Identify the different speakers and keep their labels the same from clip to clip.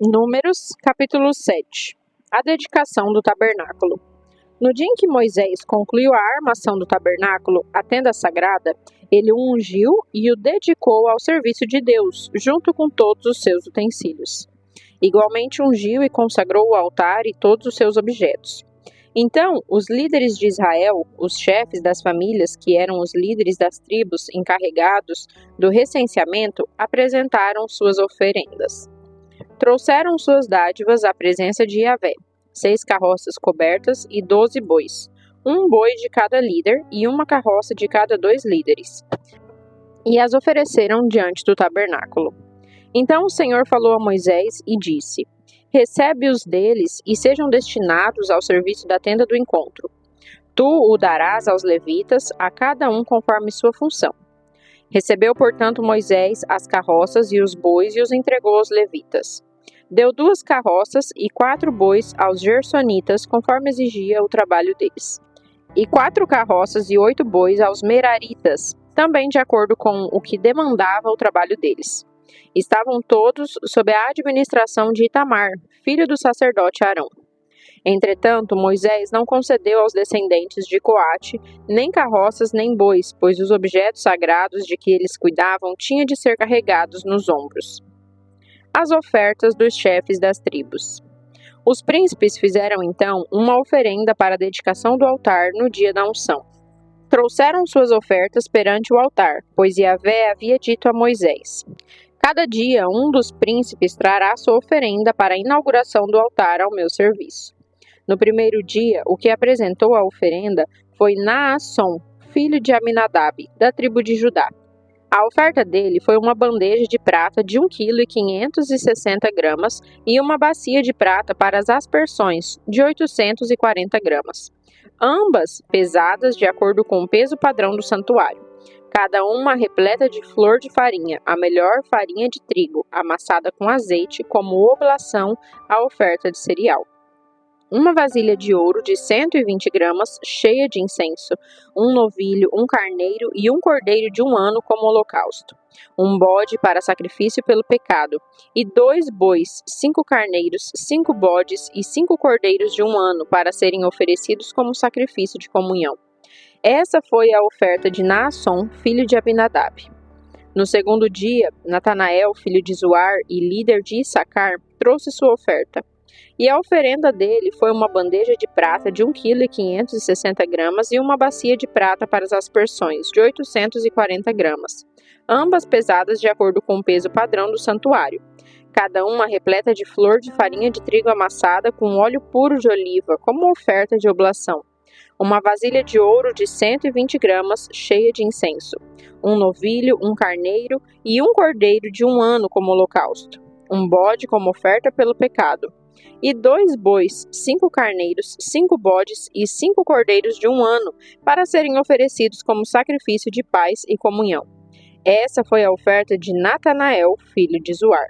Speaker 1: Números, capítulo 7. A dedicação do tabernáculo. No dia em que Moisés concluiu a armação do tabernáculo, a tenda sagrada, ele o ungiu e o dedicou ao serviço de Deus, junto com todos os seus utensílios. Igualmente ungiu e consagrou o altar e todos os seus objetos. Então, os líderes de Israel, os chefes das famílias, que eram os líderes das tribos encarregados do recenseamento, apresentaram suas oferendas. Trouxeram suas dádivas à presença de Yahvé, 6 carroças cobertas e 12 bois, um boi de cada líder e uma carroça de cada 2 líderes. E as ofereceram diante do tabernáculo. Então o Senhor falou a Moisés e disse: Recebe-os deles e sejam destinados ao serviço da tenda do encontro. Tu o darás aos levitas, a cada um conforme sua função. Recebeu, portanto, Moisés as carroças e os bois e os entregou aos levitas. Deu 2 carroças e 4 bois aos gersonitas, conforme exigia o trabalho deles. E 4 carroças e 8 bois aos meraritas, também de acordo com o que demandava o trabalho deles. Estavam todos sob a administração de Itamar, filho do sacerdote Arão. Entretanto, Moisés não concedeu aos descendentes de Coate nem carroças nem bois, pois os objetos sagrados de que eles cuidavam tinham de ser carregados nos ombros. As ofertas dos chefes das tribos. Os príncipes fizeram então uma oferenda para a dedicação do altar no dia da unção. Trouxeram suas ofertas perante o altar, pois Yahvé havia dito a Moisés: Cada dia um dos príncipes trará sua oferenda para a inauguração do altar ao meu serviço. No primeiro dia, o que apresentou a oferenda foi Naasson, filho de Aminadab, da tribo de Judá. A oferta dele foi uma bandeja de prata de 1,560 kg e uma bacia de prata para as aspersões, de 840 gramas. Ambas pesadas de acordo com o peso padrão do santuário. Cada uma repleta de flor de farinha, a melhor farinha de trigo, amassada com azeite, como oblação à oferta de cereal. Uma vasilha de ouro de 120 gramas, cheia de incenso, um novilho, um carneiro e um cordeiro de 1 ano como holocausto, um bode para sacrifício pelo pecado, e 2 bois, 5 carneiros, 5 bodes e 5 cordeiros de 1 ano para serem oferecidos como sacrifício de comunhão. Essa foi a oferta de Naasson, filho de Aminadab. No segundo dia, Natanael, filho de Zuar e líder de Issacar, trouxe sua oferta. E a oferenda dele foi uma bandeja de prata de 1,560 kg e uma bacia de prata para as aspersões, de 840 gramas, ambas pesadas de acordo com o peso padrão do santuário. Cada uma repleta de flor de farinha de trigo amassada com óleo puro de oliva, como oferta de oblação. Uma vasilha de ouro de 120 gramas, cheia de incenso. Um novilho, um carneiro e um cordeiro de 1 ano como holocausto. Um bode como oferta pelo pecado. E 2 bois, 5 carneiros, 5 bodes e 5 cordeiros de 1 ano, para serem oferecidos como sacrifício de paz e comunhão. Essa foi a oferta de Natanael, filho de Zuar.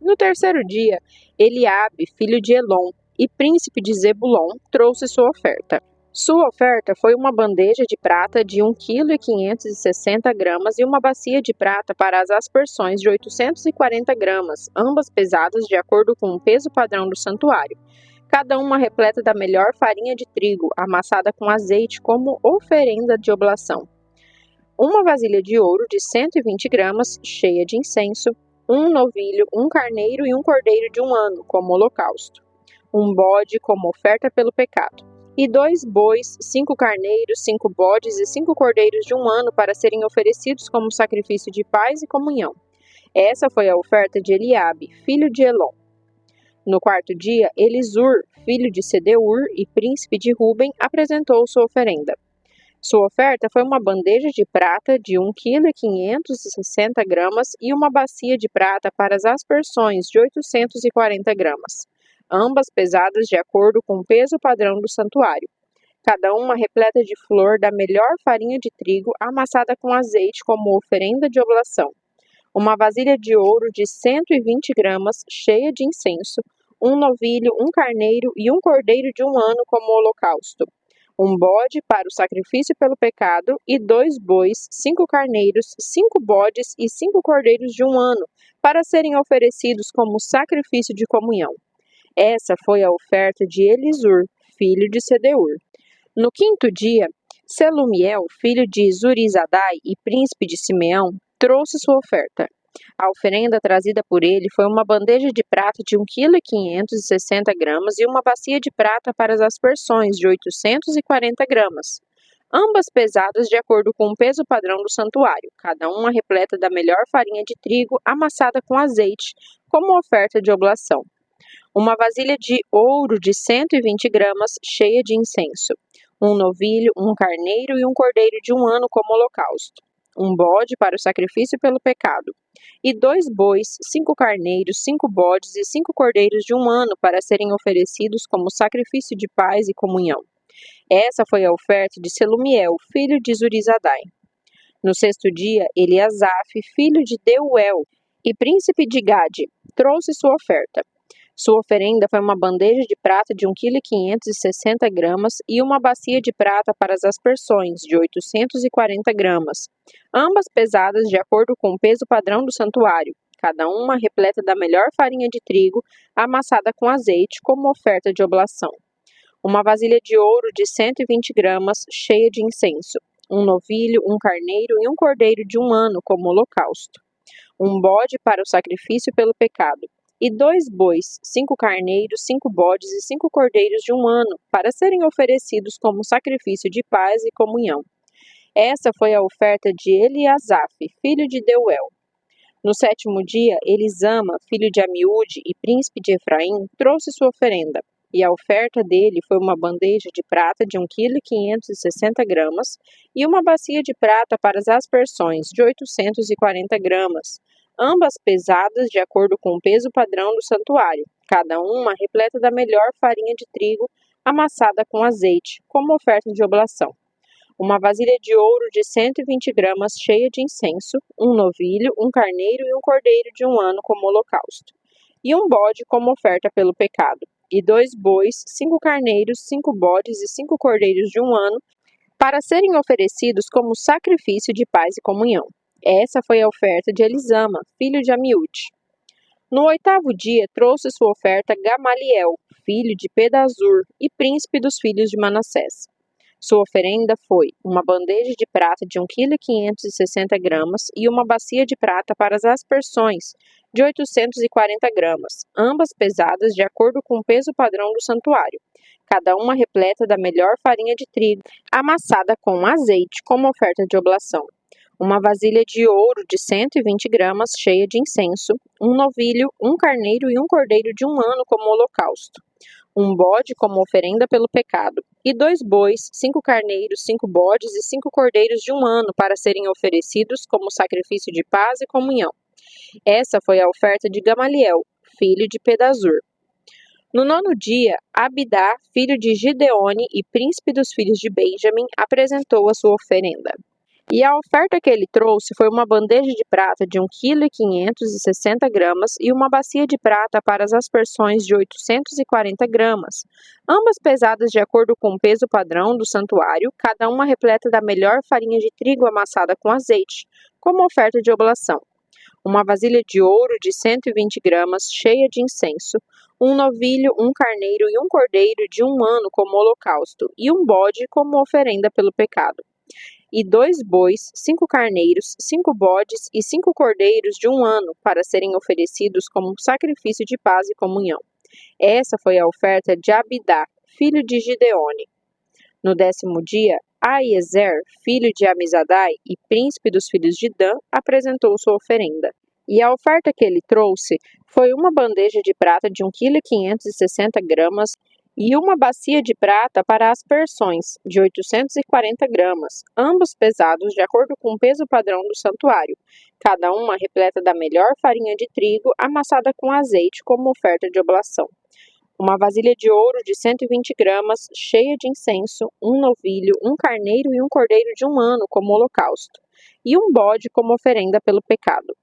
Speaker 1: No terceiro dia, Eliabe, filho de Elon, e príncipe de Zebulon, trouxe sua oferta. Sua oferta foi uma bandeja de prata de 1,560 kg e uma bacia de prata para as aspersões de 840 gramas, ambas pesadas de acordo com o peso padrão do santuário. Cada uma repleta da melhor farinha de trigo, amassada com azeite como oferenda de oblação. Uma vasilha de ouro de 120 gramas, cheia de incenso, um novilho, um carneiro e um cordeiro de 1 ano, como holocausto. Um bode como oferta pelo pecado. E 2 bois, 5 carneiros, 5 bodes e 5 cordeiros de 1 ano para serem oferecidos como sacrifício de paz e comunhão. Essa foi a oferta de Eliabe, filho de Elon. No quarto dia, Elisur, filho de Sedeur e príncipe de Ruben, apresentou sua oferenda. Sua oferta foi uma bandeja de prata de 1,560 kg e uma bacia de prata para as aspersões de 840 gramas. Ambas pesadas de acordo com o peso padrão do santuário. Cada uma repleta de flor da melhor farinha de trigo amassada com azeite como oferenda de oblação. Uma vasilha de ouro de 120 gramas, cheia de incenso, um novilho, um carneiro e um cordeiro de 1 ano como holocausto. Um bode para o sacrifício pelo pecado e 2 bois, 5 carneiros, 5 bodes e 5 cordeiros de 1 ano para serem oferecidos como sacrifício de comunhão. Essa foi a oferta de Elisur, filho de Sedeur. No quinto dia, Selumiel, filho de Zurizadai e príncipe de Simeão, trouxe sua oferta. A oferenda trazida por ele foi uma bandeja de prata de 1,560 kg e uma bacia de prata para as aspersões de 840 gramas, ambas pesadas de acordo com o peso padrão do santuário, cada uma repleta da melhor farinha de trigo amassada com azeite, como oferta de oblação. Uma vasilha de ouro de 120 gramas cheia de incenso, um novilho, um carneiro e um cordeiro de 1 ano como holocausto, um bode para o sacrifício pelo pecado, e 2 bois, 5 carneiros, 5 bodes e 5 cordeiros de 1 ano para serem oferecidos como sacrifício de paz e comunhão. Essa foi a oferta de Selumiel, filho de Zurizadai. No sexto dia, Eliasaf, filho de Deuel e príncipe de Gade, trouxe sua oferta. Sua oferenda foi uma bandeja de prata de 1,560 kg e uma bacia de prata para as aspersões de 840 gramas, ambas pesadas de acordo com o peso padrão do santuário, cada uma repleta da melhor farinha de trigo amassada com azeite como oferta de oblação. Uma vasilha de ouro de 120 gramas cheia de incenso, um novilho, um carneiro e um cordeiro de 1 ano como holocausto, um bode para o sacrifício pelo pecado, e 2 bois, 5 carneiros, 5 bodes e 5 cordeiros de 1 ano, para serem oferecidos como sacrifício de paz e comunhão. Essa foi a oferta de Eliasaf, filho de Deuel. No sétimo dia, Elisama, filho de Amiúde e príncipe de Efraim, trouxe sua oferenda, e a oferta dele foi uma bandeja de prata de 1,560 kg e uma bacia de prata para as aspersões de 840 gramas, ambas pesadas de acordo com o peso padrão do santuário, cada uma repleta da melhor farinha de trigo amassada com azeite, como oferta de oblação. Uma vasilha de ouro de 120 gramas cheia de incenso, um novilho, um carneiro e um cordeiro de 1 ano como holocausto, e um bode como oferta pelo pecado, e 2 bois, 5 carneiros, 5 bodes e 5 cordeiros de 1 ano, para serem oferecidos como sacrifício de paz e comunhão. Essa foi a oferta de Elisama, filho de Amiúde. No oitavo dia, trouxe sua oferta Gamaliel, filho de Pedazur e príncipe dos filhos de Manassés. Sua oferenda foi uma bandeja de prata de 1,560 kg e uma bacia de prata para as aspersões de 840 gramas, ambas pesadas de acordo com o peso padrão do santuário, cada uma repleta da melhor farinha de trigo amassada com azeite como oferta de oblação. Uma vasilha de ouro de 120 gramas cheia de incenso, um novilho, um carneiro e um cordeiro de 1 ano como holocausto, um bode como oferenda pelo pecado, e 2 bois, 5 carneiros, 5 bodes e 5 cordeiros de 1 ano para serem oferecidos como sacrifício de paz e comunhão. Essa foi a oferta de Gamaliel, filho de Pedazur. No nono dia, Abidá, filho de Gideone e príncipe dos filhos de Benjamim, apresentou a sua oferenda. E a oferta que ele trouxe foi uma bandeja de prata de 1,560 kg e uma bacia de prata para as aspersões de 840 gramas, ambas pesadas de acordo com o peso padrão do santuário, cada uma repleta da melhor farinha de trigo amassada com azeite, como oferta de oblação. Uma vasilha de ouro de 120 gramas cheia de incenso, um novilho, um carneiro e um cordeiro de 1 ano como holocausto, e um bode como oferenda pelo pecado, e 2 bois, 5 carneiros, 5 bodes e 5 cordeiros de 1 ano para serem oferecidos como sacrifício de paz e comunhão. Essa foi a oferta de Abidá, filho de Gideone. No 10º dia, Aiezer, filho de Amizadai e príncipe dos filhos de Dan, apresentou sua oferenda. E a oferta que ele trouxe foi uma bandeja de prata de 1,560 kg e uma bacia de prata para aspersões de 840 gramas, ambos pesados de acordo com o peso padrão do santuário, cada uma repleta da melhor farinha de trigo amassada com azeite como oferta de oblação. Uma vasilha de ouro de 120 gramas cheia de incenso, um novilho, um carneiro e um cordeiro de 1 ano como holocausto, e um bode como oferenda pelo pecado,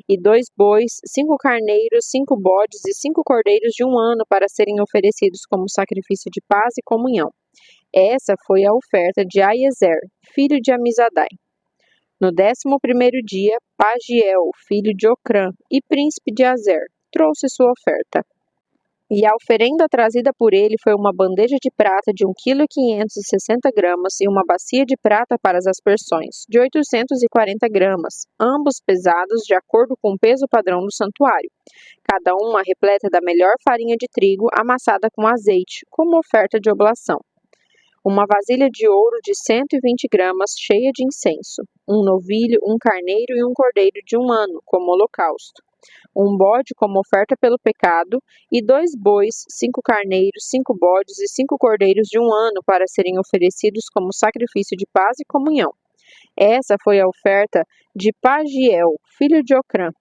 Speaker 1: e 2 bois, 5 carneiros, 5 bodes e 5 cordeiros de 1 ano para serem oferecidos como sacrifício de paz e comunhão. Essa foi a oferta de Aiezer, filho de Amizadai. No 11º dia, Pagiel, filho de Ocrã e príncipe de Azer, trouxe sua oferta. E a oferenda trazida por ele foi uma bandeja de prata de 1,560 kg e uma bacia de prata para as aspersões, de 840 gramas, ambos pesados de acordo com o peso padrão do santuário, cada uma repleta da melhor farinha de trigo amassada com azeite, como oferta de oblação. Uma vasilha de ouro de 120 gramas cheia de incenso, um novilho, um carneiro e um cordeiro de 1 ano, como holocausto. Um bode como oferta pelo pecado, e 2 bois, 5 carneiros, 5 bodes e 5 cordeiros de 1 ano para serem oferecidos como sacrifício de paz e comunhão. Essa foi a oferta de Pagiel, filho de Ocrã.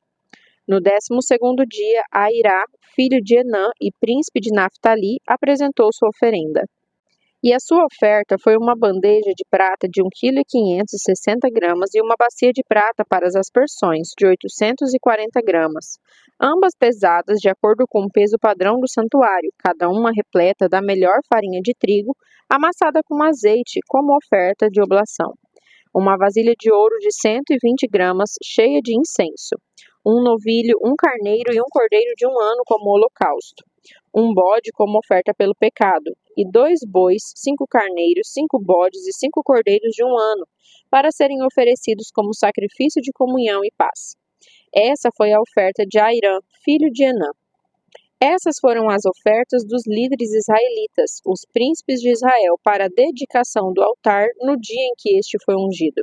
Speaker 1: No 12º dia, Airá, filho de Enã e príncipe de Naftali, apresentou sua oferenda. E a sua oferta foi uma bandeja de prata de 1,560 kg e uma bacia de prata para as aspersões, de 840 gramas, ambas pesadas de acordo com o peso padrão do santuário, cada uma repleta da melhor farinha de trigo, amassada com azeite, como oferta de oblação. Uma vasilha de ouro de 120 gramas, cheia de incenso. Um novilho, um carneiro e um cordeiro de 1 ano como holocausto. Um bode como oferta pelo pecado, e 2 bois, 5 carneiros, 5 bodes e 5 cordeiros de 1 ano, para serem oferecidos como sacrifício de comunhão e paz. Essa foi a oferta de Airã, filho de Enã. Essas foram as ofertas dos líderes israelitas, os príncipes de Israel, para a dedicação do altar no dia em que este foi ungido.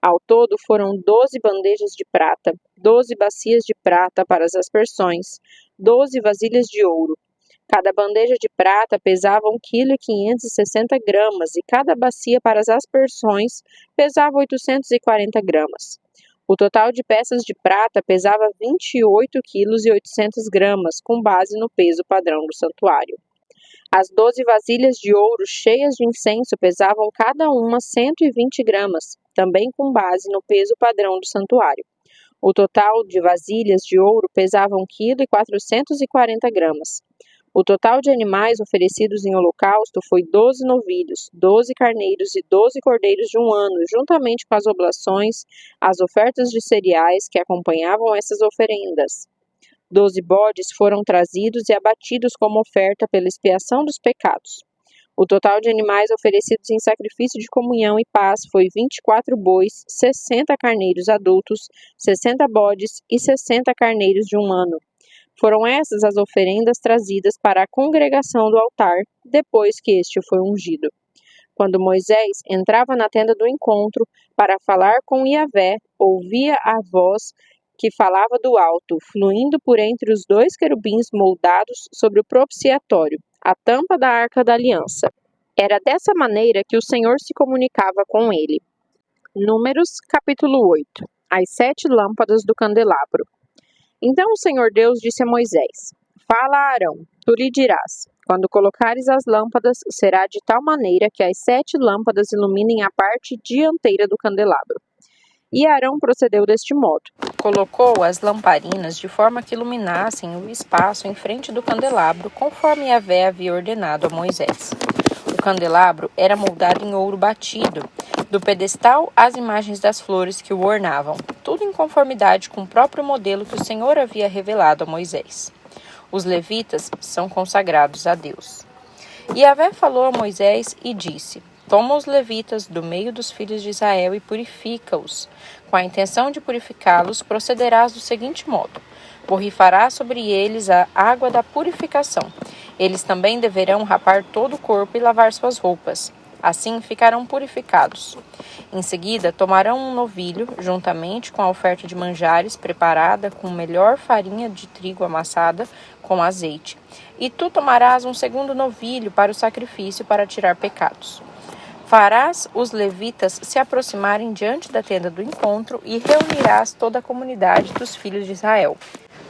Speaker 1: Ao todo foram 12 bandejas de prata, 12 bacias de prata para as aspersões, 12 vasilhas de ouro. Cada bandeja de prata pesava 1,560 kg e cada bacia para as aspersões pesava 840 gramas. O total de peças de prata pesava 28,8 kg, com base no peso padrão do santuário. As 12 vasilhas de ouro cheias de incenso pesavam cada uma 120 gramas, também com base no peso padrão do santuário. O total de vasilhas de ouro pesava 1,440 kg. O total de animais oferecidos em holocausto foi 12 novilhos, 12 carneiros e 12 cordeiros de 1 ano, juntamente com as oblações, as ofertas de cereais que acompanhavam essas oferendas. 12 bodes foram trazidos e abatidos como oferta pela expiação dos pecados. O total de animais oferecidos em sacrifício de comunhão e paz foi 24 bois, 60 carneiros adultos, 60 bodes e 60 carneiros de 1 ano. Foram essas as oferendas trazidas para a congregação do altar, depois que este foi ungido. Quando Moisés entrava na tenda do encontro para falar com Yahvé, ouvia a voz que falava do alto, fluindo por entre os 2 querubins moldados sobre o propiciatório, a tampa da arca da aliança. Era dessa maneira que o Senhor se comunicava com ele. Números, capítulo 8. As 7 lâmpadas do candelabro. Então o Senhor Deus disse a Moisés: Fala a Arão, tu lhe dirás: quando colocares as lâmpadas, será de tal maneira que as 7 lâmpadas iluminem a parte dianteira do candelabro. E Arão procedeu deste modo. Colocou as lamparinas de forma que iluminassem o espaço em frente do candelabro, conforme Yahvé havia ordenado a Moisés. O candelabro era moldado em ouro batido, do pedestal às imagens das flores que o ornavam, tudo em conformidade com o próprio modelo que o Senhor havia revelado a Moisés. Os levitas são consagrados a Deus. E Yahvé falou a Moisés e disse: Toma os levitas do meio dos filhos de Israel e purifica-os. Com a intenção de purificá-los, procederás do seguinte modo: borrifarás sobre eles a água da purificação. Eles também deverão rapar todo o corpo e lavar suas roupas. Assim ficarão purificados. Em seguida, tomarão um novilho, juntamente com a oferta de manjares preparada com melhor farinha de trigo amassada com azeite. E tu tomarás um segundo novilho para o sacrifício para tirar pecados. Farás os levitas se aproximarem diante da tenda do encontro e reunirás toda a comunidade dos filhos de Israel.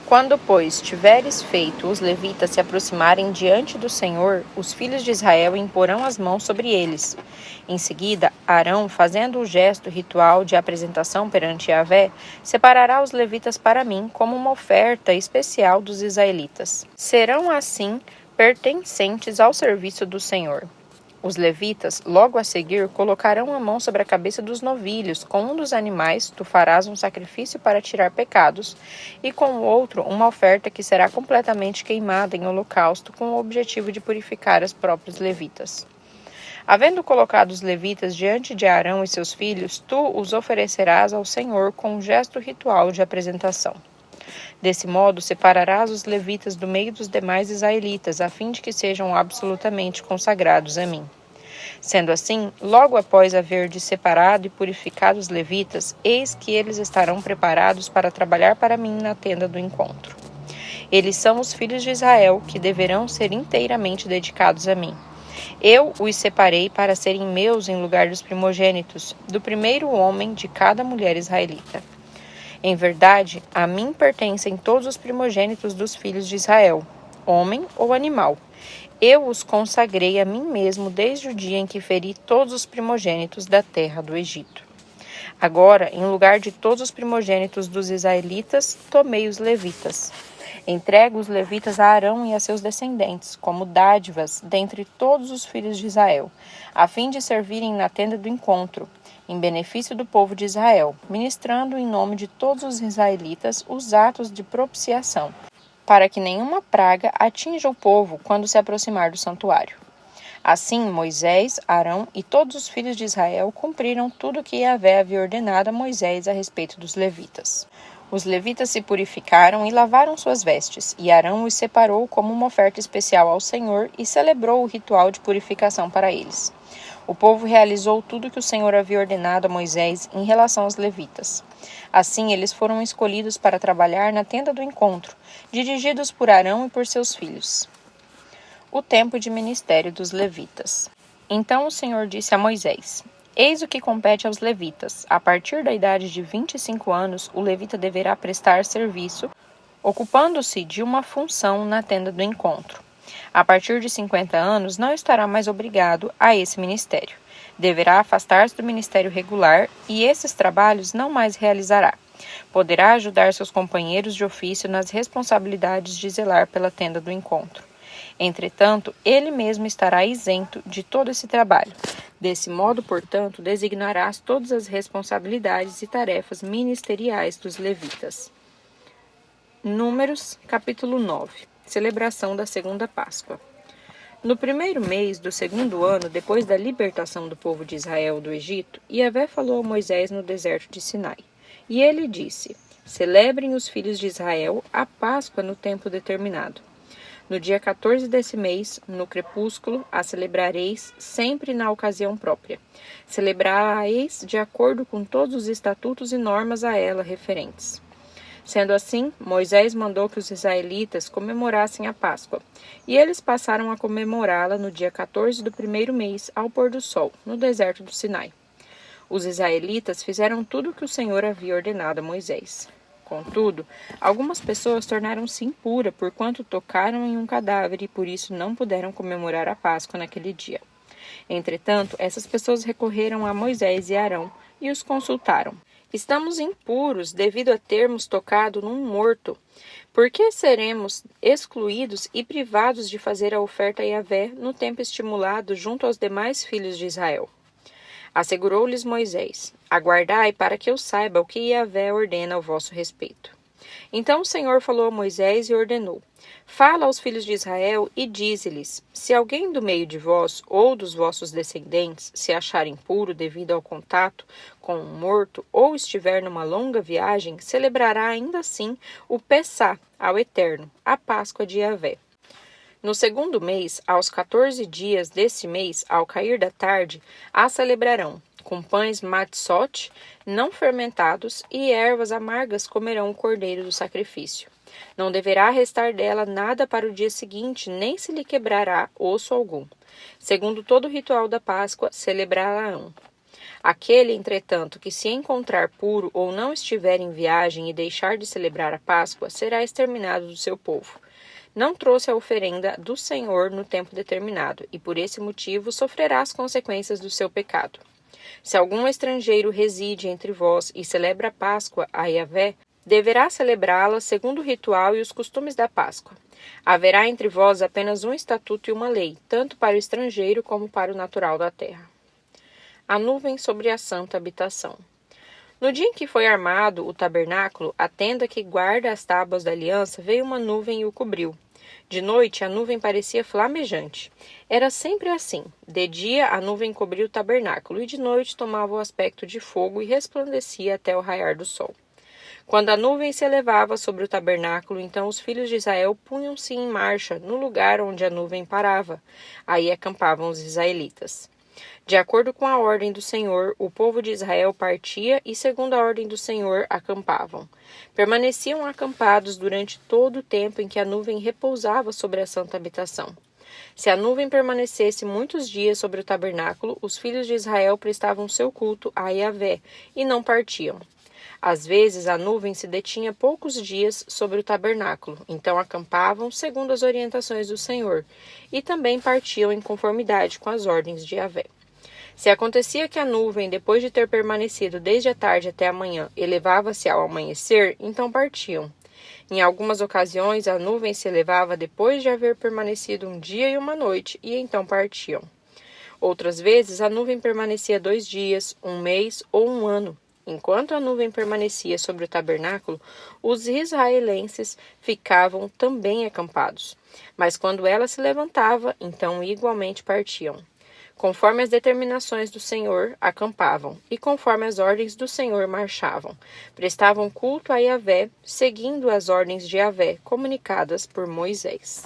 Speaker 1: Quando, pois, tiveres feito os levitas se aproximarem diante do Senhor, os filhos de Israel imporão as mãos sobre eles. Em seguida, Arão, fazendo o gesto ritual de apresentação perante Yahvé, separará os levitas para mim como uma oferta especial dos israelitas. Serão, assim, pertencentes ao serviço do Senhor.
Speaker 2: Os levitas, logo a seguir, colocarão a mão sobre a cabeça dos novilhos. Com um dos animais, tu farás um sacrifício para tirar pecados, e com o outro, uma oferta que será completamente queimada em holocausto, com o objetivo de purificar os próprios levitas. Havendo colocado os levitas diante de Arão e seus filhos, tu os oferecerás ao Senhor com um gesto ritual de apresentação. Desse modo, separarás os levitas do meio dos demais israelitas, a fim de que sejam absolutamente consagrados a mim. Sendo assim, logo após haver de separado e purificado os levitas, eis que eles estarão preparados para trabalhar para mim na tenda do encontro. Eles são os filhos de Israel, que deverão ser inteiramente dedicados a mim. Eu os separei para serem meus em lugar dos primogênitos, do primeiro homem de cada mulher israelita. Em verdade, a mim pertencem todos os primogênitos dos filhos de Israel, homem ou animal. Eu os consagrei a mim mesmo desde o dia em que feri todos os primogênitos da terra do Egito. Agora, em lugar de todos os primogênitos dos israelitas, tomei os levitas. Entrego os levitas a Arão e a seus descendentes, como dádivas dentre todos os filhos de Israel, a fim de servirem na tenda do encontro, em benefício do povo de Israel, ministrando em nome de todos os israelitas os atos de propiciação, para que nenhuma praga atinja o povo quando se aproximar do santuário. Assim, Moisés, Arão e todos os filhos de Israel cumpriram tudo o que Yahvé havia ordenado a Moisés a respeito dos levitas. Os levitas se purificaram e lavaram suas vestes, e Arão os separou como uma oferta especial ao Senhor e celebrou o ritual de purificação para eles. O povo realizou tudo o que o Senhor havia ordenado a Moisés em relação aos levitas. Assim, eles foram escolhidos para trabalhar na tenda do encontro, dirigidos por Arão e por seus filhos. O tempo de ministério dos levitas. Então o Senhor disse a Moisés: Eis o que compete aos levitas. A partir da idade de 25 anos, o levita deverá prestar serviço, ocupando-se de uma função na tenda do encontro. A partir de 50 anos, não estará mais obrigado a esse ministério. Deverá afastar-se do ministério regular e esses trabalhos não mais realizará. Poderá ajudar seus companheiros de ofício nas responsabilidades de zelar pela tenda do encontro. Entretanto, ele mesmo estará isento de todo esse trabalho. Desse modo, portanto, designarás todas as responsabilidades e tarefas ministeriais dos levitas. Números, capítulo 9. Celebração da segunda Páscoa. No primeiro mês do segundo ano, depois da libertação do povo de Israel do Egito, Yahvé falou a Moisés no deserto de Sinai. E ele disse: Celebrem os filhos de Israel a Páscoa no tempo determinado. No dia 14 desse mês, no crepúsculo, a celebrareis sempre na ocasião própria. Celebrareis de acordo com todos os estatutos e normas a ela referentes. Sendo assim, Moisés mandou que os israelitas comemorassem a Páscoa, e eles passaram a comemorá-la no dia 14 do primeiro mês, ao pôr do sol, no deserto do Sinai. Os israelitas fizeram tudo o que o Senhor havia ordenado a Moisés. Contudo, algumas pessoas tornaram-se impuras porquanto tocaram em um cadáver e por isso não puderam comemorar a Páscoa naquele dia. Entretanto, essas pessoas recorreram a Moisés e Arão e os consultaram. Estamos impuros devido a termos tocado num morto. Por que seremos excluídos e privados de fazer a oferta a Yahvé no tempo estimulado junto aos demais filhos de Israel? Assegurou-lhes Moisés: Aguardai para que eu saiba o que Yahvé ordena ao vosso respeito. Então o Senhor falou a Moisés e ordenou: Fala aos filhos de Israel e dize-lhes: Se alguém do meio de vós ou dos vossos descendentes se achar impuro devido ao contato com um morto ou estiver numa longa viagem, celebrará ainda assim o Pessá ao Eterno, a Páscoa de Yahvé. No segundo mês, aos 14 dias desse mês, ao cair da tarde, a celebrarão. Com pães matzot, não fermentados, e ervas amargas comerão o cordeiro do sacrifício. Não deverá restar dela nada para o dia seguinte, nem se lhe quebrará osso algum. Segundo todo o ritual da Páscoa, celebrarão. Aquele, entretanto, que se encontrar puro ou não estiver em viagem e deixar de celebrar a Páscoa, será exterminado do seu povo. Não trouxe a oferenda do Senhor no tempo determinado, e por esse motivo sofrerá as consequências do seu pecado. Se algum estrangeiro reside entre vós e celebra a Páscoa a Yahvé, Deverá celebrá-la segundo o ritual e os costumes da Páscoa. Haverá entre vós apenas um estatuto e uma lei, tanto para o estrangeiro como para o natural da terra. A nuvem sobre a santa habitação. No dia em que foi armado o tabernáculo, a tenda que guarda as tábuas da aliança, veio uma nuvem e o cobriu. De noite, a nuvem parecia flamejante. Era sempre assim. De dia, a nuvem cobria o tabernáculo, e de noite tomava o aspecto de fogo e resplandecia até o raiar do sol. Quando a nuvem se elevava sobre o tabernáculo, então os filhos de Israel punham-se em marcha no lugar onde a nuvem parava. Aí acampavam os israelitas. De acordo com a ordem do Senhor, o povo de Israel partia e, segundo a ordem do Senhor, acampavam. Permaneciam acampados durante todo o tempo em que a nuvem repousava sobre a santa habitação. Se a nuvem permanecesse muitos dias sobre o tabernáculo, os filhos de Israel prestavam seu culto a Yahvé e não partiam. Às vezes, a nuvem se detinha poucos dias sobre o tabernáculo, então acampavam segundo as orientações do Senhor, e também partiam em conformidade com as ordens de Yahvé. Se acontecia que a nuvem, depois de ter permanecido desde a tarde até a manhã, elevava-se ao amanhecer, então partiam. Em algumas ocasiões, a nuvem se elevava depois de haver permanecido um dia e uma noite, e então partiam. Outras vezes, a nuvem permanecia 2 dias, 1 mês ou 1 ano. Enquanto a nuvem permanecia sobre o tabernáculo, os israelenses ficavam também acampados. Mas quando ela se levantava, então igualmente partiam. Conforme as determinações do Senhor, acampavam, e conforme as ordens do Senhor marchavam. Prestavam culto a Yahvé, seguindo as ordens de Yahvé comunicadas por Moisés.